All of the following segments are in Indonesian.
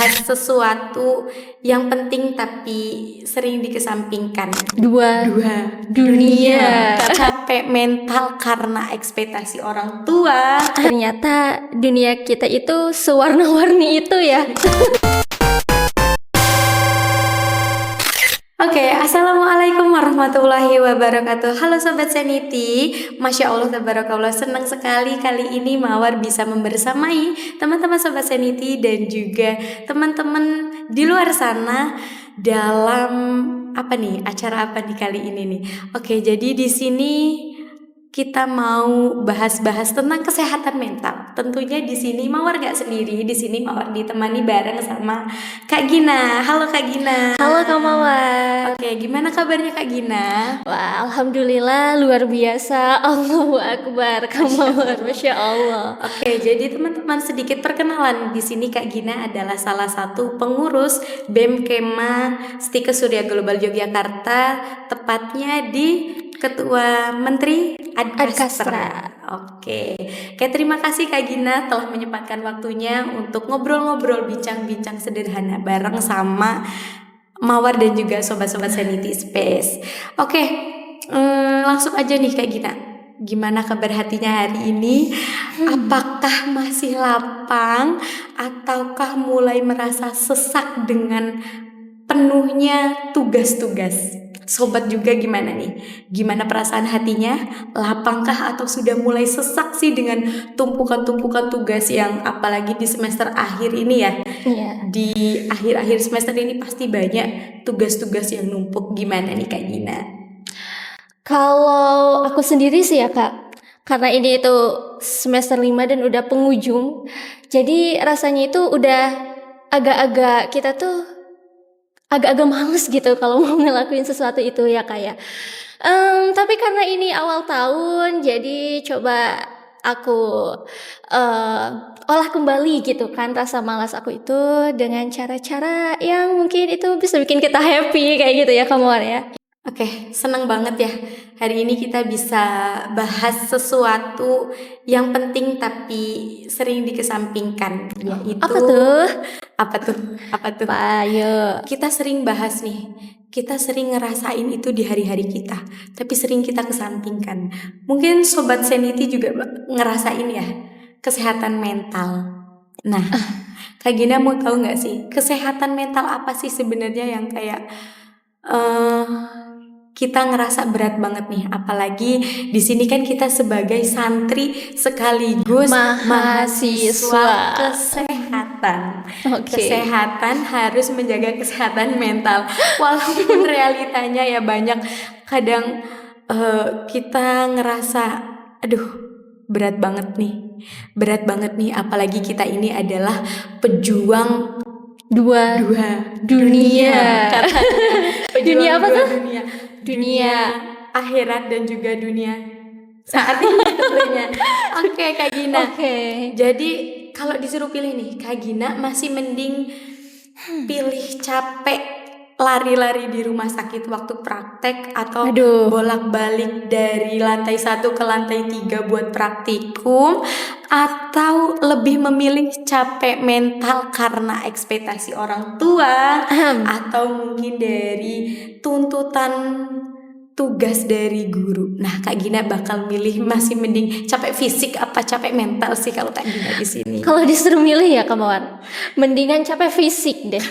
bahas sesuatu yang penting tapi sering dikesampingkan. Dua dunia. Capek mental karena ekspektasi orang tua. Ternyata dunia kita itu sewarna-warni itu ya. Oke, assalamualaikum warahmatullahi wabarakatuh. Halo Sobat Sanity, Masya Allah tabarakallah, senang sekali kali ini Mawar bisa membersamai teman-teman Sobat Sanity dan juga teman-teman di luar sana dalam acara apa nih kali ini nih. Oke, jadi di sini kita mau bahas-bahas tentang kesehatan mental. Tentunya di sini Mawar gak sendiri. Di sini Mawar ditemani bareng sama Kak Gina. Halo Kak Gina. Halo Kak Mawar. Oke, gimana kabarnya Kak Gina? Wah, alhamdulillah luar biasa. Allahu Akbar, Kak Mawar. Masya Allah. Oke, jadi teman-teman sedikit perkenalan. Di sini Kak Gina adalah salah satu pengurus BEM Kema Stikes Surya Global Yogyakarta, tepatnya di Ketua Menteri Adkastra. Oke, terima kasih Kak Gina telah menyempatkan waktunya untuk ngobrol-ngobrol, bincang-bincang sederhana bareng sama Mawar dan juga sobat-sobat Sanity Space. Oke, langsung aja nih Kak Gina. Gimana kabar hatinya hari ini? Apakah masih lapang ataukah mulai merasa sesak dengan penuhnya tugas-tugas? Sobat juga gimana nih? Gimana perasaan hatinya? Lapangkah atau sudah mulai sesak sih dengan tumpukan-tumpukan tugas yang apalagi di semester akhir ini ya? Iya. Di akhir-akhir semester ini pasti banyak tugas-tugas yang numpuk. Gimana nih Kak Gina? Kalau aku sendiri sih ya Kak, karena ini itu semester 5 dan udah penghujung, jadi rasanya itu udah agak-agak kita tuh agak-agak males gitu kalau mau ngelakuin sesuatu itu ya kayak. Tapi karena ini awal tahun, jadi coba aku olah kembali gitu kan rasa malas aku itu dengan cara-cara yang mungkin itu bisa bikin kita happy kayak gitu ya Kamar ya. Oke, senang banget ya. Hari ini kita bisa bahas sesuatu yang penting tapi sering dikesampingkan, yaitu Apa tuh? Apa tuh? Ayo. Kita sering bahas nih. Kita sering ngerasain itu di hari-hari kita, tapi sering kita kesampingkan. Mungkin Sobat Sanity juga ngerasain ya, kesehatan mental. Nah, Kak Gina mau tahu nggak sih, kesehatan mental apa sih sebenarnya yang kayak kita ngerasa berat banget nih, apalagi di sini kan kita sebagai santri sekaligus mahasiswa kesehatan. Kesehatan harus menjaga kesehatan mental, walaupun realitanya ya banyak kadang kita ngerasa berat banget nih, apalagi kita ini adalah pejuang dua dunia. Dunia apa tuh? Dunia akhirat dan juga dunia saat ini tentunya. Oke, Kak Gina. Jadi kalau disuruh pilih nih, Kak Gina masih mending pilih capek lari-lari di rumah sakit waktu praktek atau bolak-balik dari lantai 1 ke lantai 3 buat praktikum, atau lebih memilih capek mental karena ekspektasi orang tua atau mungkin dari tuntutan tugas dari guru. Nah, Kak Gina bakal milih masih mending capek fisik apa capek mental sih kalau Kak Gina di sini? Kalau disuruh milih ya Kak Mawar, mendingan capek fisik deh.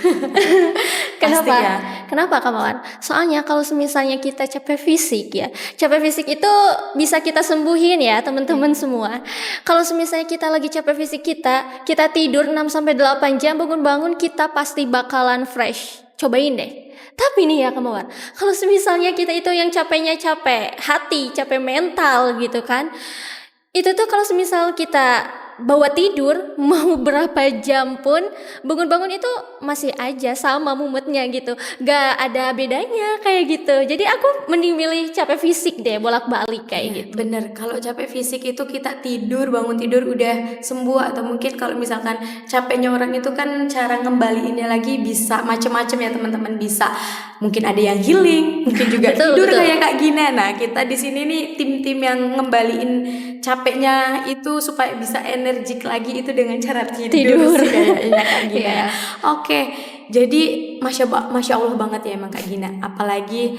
Kenapa? Ya? Kenapa Kak Mawar? Soalnya kalau misalnya kita capek fisik ya, capek fisik itu bisa kita sembuhin ya teman-teman semua. Kalau misalnya kita lagi capek fisik kita tidur 6-8 jam, bangun-bangun kita pasti bakalan fresh. Cobain deh. Tapi nih ya Kak Mawar, kalau misalnya kita itu yang capeknya capek hati, capek mental gitu kan, itu tuh kalau misal kita bawa tidur mau berapa jam pun bangun-bangun itu masih aja sama mumetnya gitu, gak ada bedanya kayak gitu. Jadi aku mending milih capek fisik deh, bolak-balik kayak gitu. Bener, kalau capek fisik itu kita bangun tidur udah sembuh, atau mungkin kalau misalkan capeknya orang itu kan cara ngembaliinnya lagi bisa macem-macem ya teman-teman, bisa mungkin ada yang healing, mungkin juga Betul, tidur betul. kayak Kak Gina. Nah, kita di sini nih tim-tim yang ngembaliin capeknya itu supaya bisa energik lagi itu dengan cara tidur, Tidur. sih kayaknya Kak Gina. Iya. Oke, jadi masya Allah banget ya emang Kak Gina. Apalagi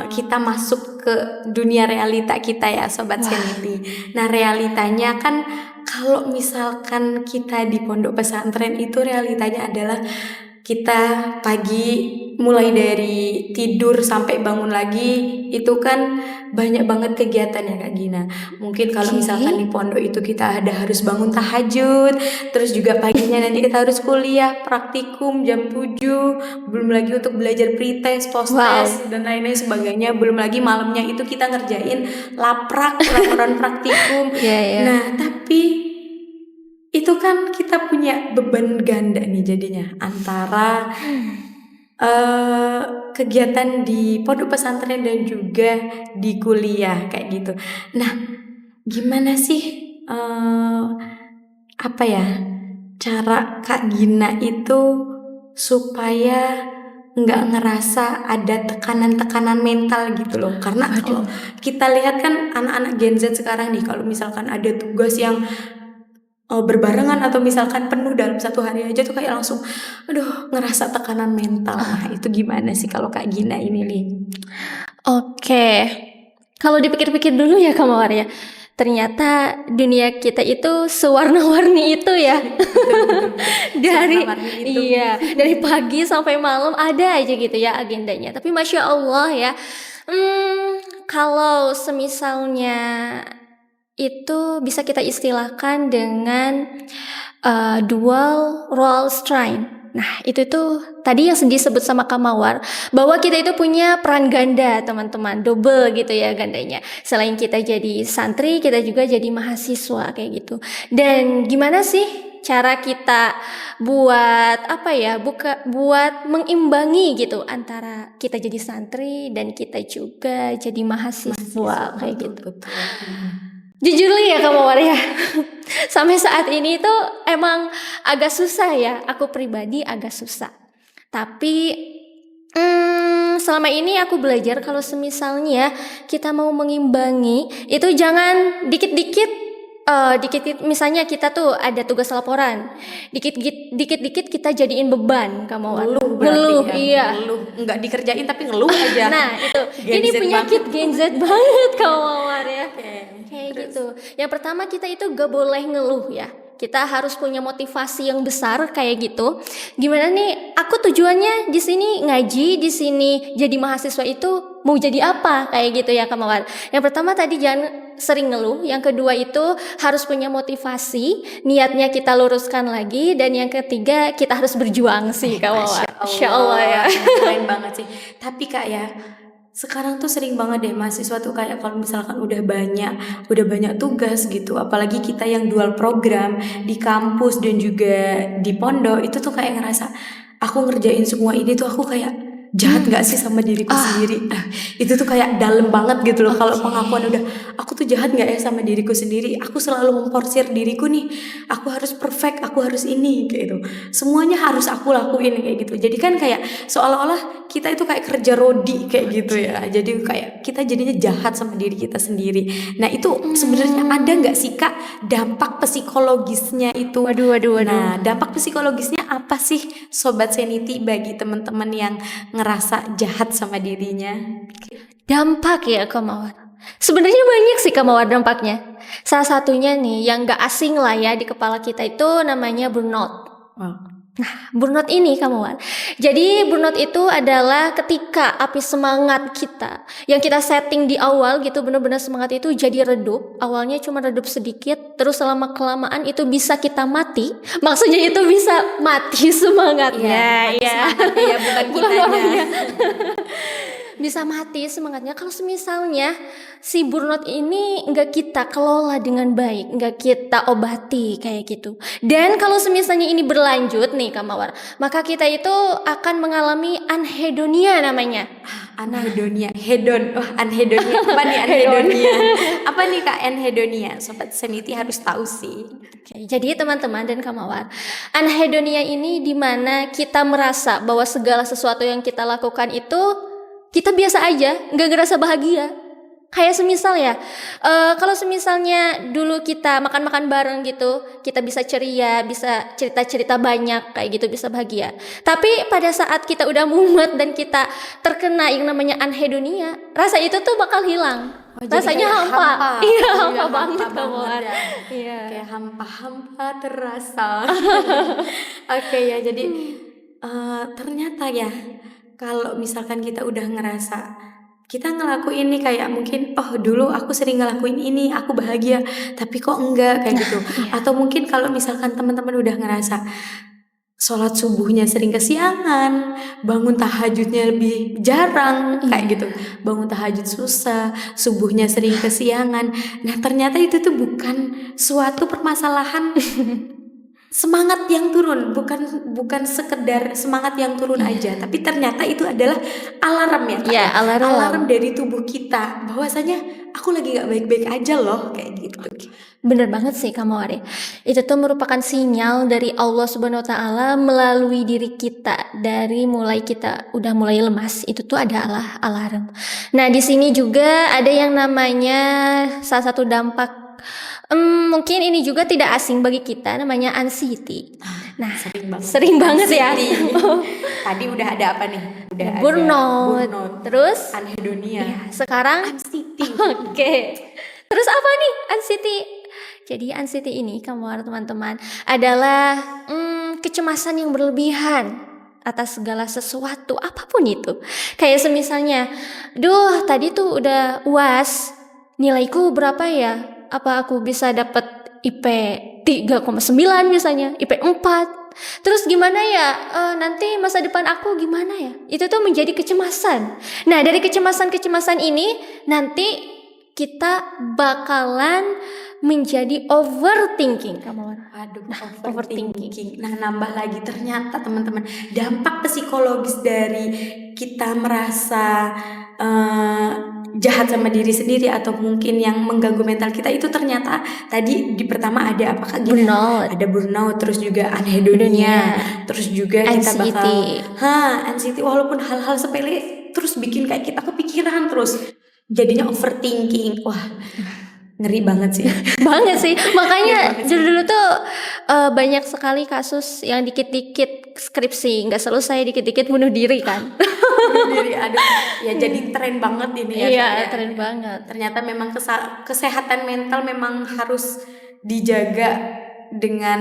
kita masuk ke dunia realita kita ya Sobat Seniti. Nah, realitanya kan kalau misalkan kita di pondok pesantren itu realitanya adalah kita pagi mulai dari tidur sampai bangun lagi itu kan banyak banget kegiatan ya Kak Gina. Mungkin kalau Oke. misalkan di pondok itu kita ada harus bangun tahajud, terus juga paginya nanti kita harus kuliah, praktikum jam 7, belum lagi untuk belajar pretest, post-test dan lain-lain sebagainya, belum lagi malamnya itu kita ngerjain laporan praktikum. Iya. Nah, tapi itu kan kita punya beban ganda nih jadinya antara kegiatan di pondok pesantren dan juga di kuliah kayak gitu. Nah, gimana sih apa ya cara Kak Gina itu supaya nggak ngerasa ada tekanan-tekanan mental gitu loh? Karena kalau kita lihat kan anak-anak Gen Z sekarang nih, kalau misalkan ada tugas yang berbarengan atau misalkan penuh dalam satu hari aja tuh kayak langsung aduh ngerasa tekanan mental. Nah, itu gimana sih kalau Kak Gina ini nih? Oke. Kalau dipikir-pikir dulu ya Kak Mawar ya. Ternyata dunia kita itu sewarna-warni itu ya. Dari Sewarna-warni itu. iya, dari pagi sampai malam ada aja gitu ya agendanya. Tapi Masya Allah ya. Kalau semisalnya itu bisa kita istilahkan dengan dual role strength. Nah, itu tuh tadi yang disebut sama Kamawar bahwa kita itu punya peran ganda, teman-teman, double gitu ya gandanya. Selain kita jadi santri, kita juga jadi mahasiswa kayak gitu. Dan gimana sih cara kita buat buat mengimbangi gitu antara kita jadi santri dan kita juga jadi mahasiswa kayak gitu. Betul. Jujur ya Kak Mawar ya, sampai saat ini tuh emang agak susah ya, aku pribadi agak susah. Tapi selama ini aku belajar kalau semisalnya kita mau mengimbangi itu jangan dikit-dikit misalnya kita tuh ada tugas laporan, dikit-dikit kita jadiin beban, Kak Mawar. Ngeluh, iya. Ngeluh, nggak dikerjain tapi ngeluh aja. Nah itu, Gen ini Z penyakit Gen Z banget Kak Mawar ya. Kayak Terus? gitu. Yang pertama kita itu gak boleh ngeluh ya. Kita harus punya motivasi yang besar kayak gitu. Gimana nih? Aku tujuannya di sini ngaji, di sini jadi mahasiswa itu mau jadi apa? Kayak gitu ya Kak Mawar. Yang pertama tadi jangan sering ngeluh. Yang kedua itu harus punya motivasi. Niatnya kita luruskan lagi. Dan yang ketiga kita harus berjuang sih Kak Mawar. Masya Allah ya. Keren banget sih. Tapi Kak ya, sekarang tuh sering banget deh mahasiswa tuh kayak kalau misalkan udah banyak tugas gitu, apalagi kita yang dual program di kampus dan juga di pondok itu tuh kayak ngerasa aku ngerjain semua ini tuh aku kayak jahat gak sih sama diriku sendiri. Itu tuh kayak dalam banget gitu loh. Kalau pengakuan udah aku tuh jahat gak ya sama diriku sendiri, aku selalu memporsir diriku nih, aku harus perfect, aku harus ini kayak gitu, semuanya harus aku lakuin kayak gitu. Jadi kan kayak seolah-olah kita itu kayak kerja rodi kayak gitu ya. Jadi kayak kita jadinya jahat sama diri kita sendiri. Nah itu sebenarnya ada nggak sih Kak dampak psikologisnya itu? Waduh. Nah dampak psikologisnya apa sih Sobat Seniti bagi teman-teman yang ngerasa jahat sama dirinya? Dampak ya Kak Mawar. Sebenarnya banyak sih Kak Mawar dampaknya. Salah satunya nih yang gak asing lah ya di kepala kita itu namanya burnout. Nah, burnout ini Kak Mawar. Jadi burnout itu adalah ketika api semangat kita yang kita setting di awal gitu benar-benar semangat itu jadi redup. Awalnya cuma redup sedikit, terus selama kelamaan itu bisa kita mati. Maksudnya itu bisa mati semangatnya. Semangatnya ya bukan kitanya. bisa mati semangatnya kalau misalnya si burnout ini nggak kita kelola dengan baik, nggak kita obati kayak gitu. Dan kalau misalnya ini berlanjut nih Kak Mawar, maka kita itu akan mengalami anhedonia namanya. Anhedonia, hedon. Oh, anhedonia. Apa nih anhedonia? Apa nih Kak anhedonia? Sobat Seniti harus tahu sih. Oke, jadi teman-teman dan Kak Mawar, anhedonia ini dimana kita merasa bahwa segala sesuatu yang kita lakukan itu kita biasa aja, nggak ngerasa bahagia. Kayak semisal ya, kalau semisalnya dulu kita makan-makan bareng gitu, kita bisa ceria, bisa cerita-cerita banyak kayak gitu, bisa bahagia. Tapi pada saat kita udah mumet dan kita terkena yang namanya anhedonia, rasa itu tuh bakal hilang. Oh, jadi Rasanya kayak hampa. Iya, Iya, hampa banget Kak banget Mawar. ya. Iya. Kayak hampa-hampa terasa. Oke ya, jadi ternyata ya kalau misalkan kita udah ngerasa kita ngelakuin ini kayak mungkin dulu aku sering ngelakuin ini aku bahagia tapi kok enggak kayak gitu. Atau mungkin kalau misalkan teman-teman udah ngerasa sholat subuhnya sering kesiangan, bangun tahajudnya lebih jarang kayak gitu, bangun tahajud susah, subuhnya sering kesiangan. Nah ternyata itu tuh bukan suatu permasalahan semangat yang turun, bukan sekedar semangat yang turun aja, tapi ternyata itu adalah alarm ya Kak. Iya, alarm. Dari tubuh kita bahwasanya aku lagi gak baik-baik aja loh kayak gitu. Bener banget sih Kak Mawar. Itu tuh merupakan sinyal dari Allah Subhanahu wa taala melalui diri kita, dari mulai kita udah mulai lemas, itu tuh adalah alarm. Nah, di sini juga ada yang namanya salah satu dampak mungkin ini juga tidak asing bagi kita, namanya anxiety. Nah, sering banget ya. Tadi udah ada apa nih? Udah burnout. Terus anhedonia. Ya, sekarang anxiety. Oke. Terus apa nih anxiety? Jadi anxiety ini, teman-teman, adalah kecemasan yang berlebihan atas segala sesuatu apapun itu. Kayak semisalnya, tadi tuh udah UAS, nilaiku berapa ya? Apa aku bisa dapat IP 3,9 misalnya, IP 4. Terus gimana ya, nanti masa depan aku gimana ya? Itu tuh menjadi kecemasan. Nah, dari kecemasan ini nanti kita bakalan menjadi overthinking. Waduh, overthinking. Nah, nambah lagi ternyata teman-teman, dampak psikologis dari kita merasa jahat sama diri sendiri atau mungkin yang mengganggu mental kita itu ternyata tadi di pertama ada apa Kak? Ada burnout, terus juga anhedonia, terus juga kita bakal anxiety, walaupun hal-hal sepele terus bikin kayak kita kepikiran terus, jadinya overthinking. Wah, ngeri banget sih. Banget sih. Makanya dulu tuh banyak sekali kasus yang dikit-dikit skripsi nggak selesai, dikit-dikit bunuh diri kan. Aduh, ya jadi tren banget ini ya. Iya, tren banget. Ternyata memang kesehatan mental memang harus dijaga dengan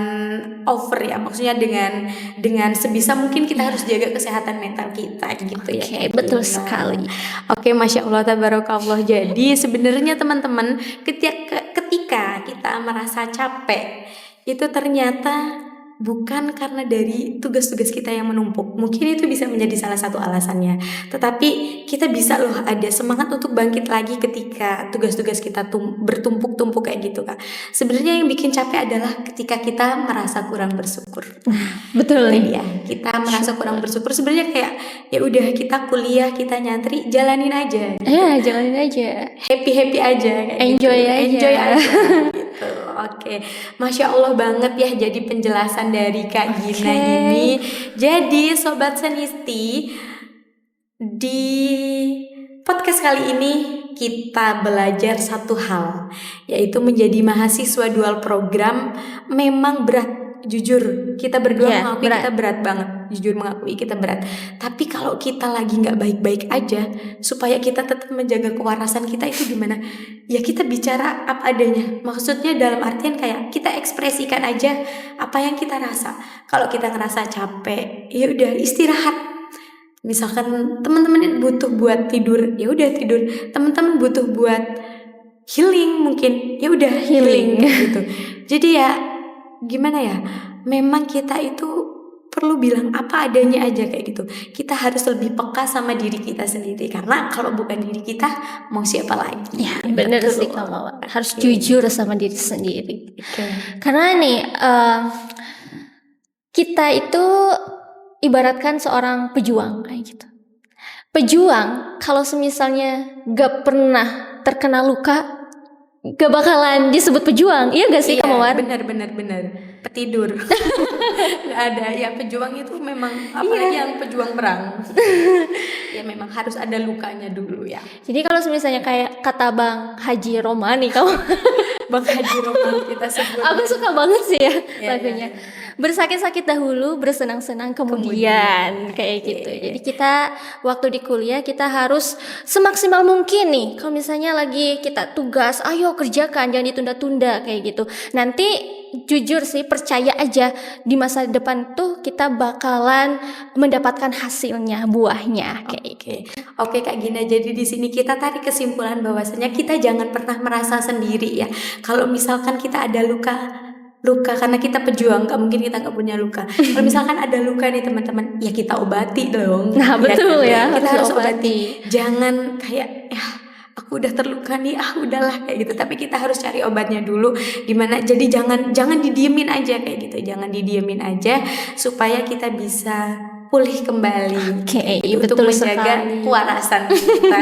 over ya, maksudnya dengan sebisa mungkin kita harus jaga kesehatan mental kita gitu ya. Oke, betul sekali. Oke, Masya Allah, tabarakallah. Jadi sebenarnya teman-teman, ketika kita merasa capek itu ternyata bukan karena dari tugas-tugas kita yang menumpuk. Mungkin itu bisa menjadi salah satu alasannya. Tetapi kita bisa loh ada semangat untuk bangkit lagi ketika tugas-tugas kita bertumpuk-tumpuk kayak gitu Kak. Sebenarnya yang bikin capek adalah ketika kita merasa kurang bersyukur. Betul ya. Kita merasa kurang bersyukur. Sebenarnya kayak ya udah kita kuliah, kita nyantri, jalanin aja. Ya, jalanin aja. Happy aja kayak enjoy gitu. aja. Enjoy aja gitu. Oke. Masya Allah banget ya jadi penjelasan dari Kak Gina ini. Jadi Sobat Senisti, di podcast kali ini kita belajar satu hal, yaitu menjadi mahasiswa dual program memang berat. Jujur, kita berdua mengakui kita berat banget. Jujur mengakui kita berat. Tapi kalau kita lagi gak baik-baik aja, supaya kita tetap menjaga kewarasan kita itu gimana? Ya kita bicara apa adanya. Maksudnya dalam artian kayak kita ekspresikan aja apa yang kita rasa. Kalau kita ngerasa capek, ya udah istirahat. Misalkan teman-teman butuh buat tidur, ya udah tidur. Teman-teman butuh buat healing mungkin, ya udah healing gitu. Jadi ya gimana ya, memang kita itu perlu bilang apa adanya aja kayak gitu. Kita harus lebih peka sama diri kita sendiri, karena kalau bukan diri kita mau siapa lagi? Ya, bener Betul. sih Kak Mawar. Harus Oke. jujur sama diri sendiri. Oke. Karena nih kita itu ibaratkan seorang pejuang kayak gitu. Pejuang kalau semisalnya gak pernah terkena luka, gak bakalan disebut pejuang. Iya gak sih Kak Mawar? Benar. Petidur. Nggak ada. Ya pejuang itu memang apalagi yang pejuang perang. Ya memang harus ada lukanya dulu ya. Jadi kalau misalnya kayak kata Bang Haji Romani kamu Bang Haji Roman kita sebut. aku suka banget sih ya Ya, lagunya. ya. Bersakit-sakit dahulu, bersenang-senang kemudian kayak gitu. Iya. Jadi kita waktu di kuliah kita harus semaksimal mungkin nih. Kalau misalnya lagi kita tugas, ayo kerjakan, jangan ditunda-tunda kayak gitu. Nanti jujur sih, percaya aja di masa depan tuh kita bakalan mendapatkan hasilnya, buahnya kayak gitu. Oke Kak Gina, jadi di sini kita tarik kesimpulan bahwasanya kita jangan pernah merasa sendiri ya. Kalau misalkan kita ada luka karena kita pejuang, gak mungkin kita gak punya luka. Kalau misalkan ada luka nih teman-teman, ya kita obati dong. Nah betul ya, kita harus obati. obati. Jangan kayak aku udah terluka nih, udahlah kayak gitu. Tapi kita harus cari obatnya dulu. Gimana? Jadi jangan didiemin aja kayak gitu. Jangan didiemin aja supaya kita bisa pulih kembali. Oke, Gitu, betul untuk menjaga sekali. kewarasan kita.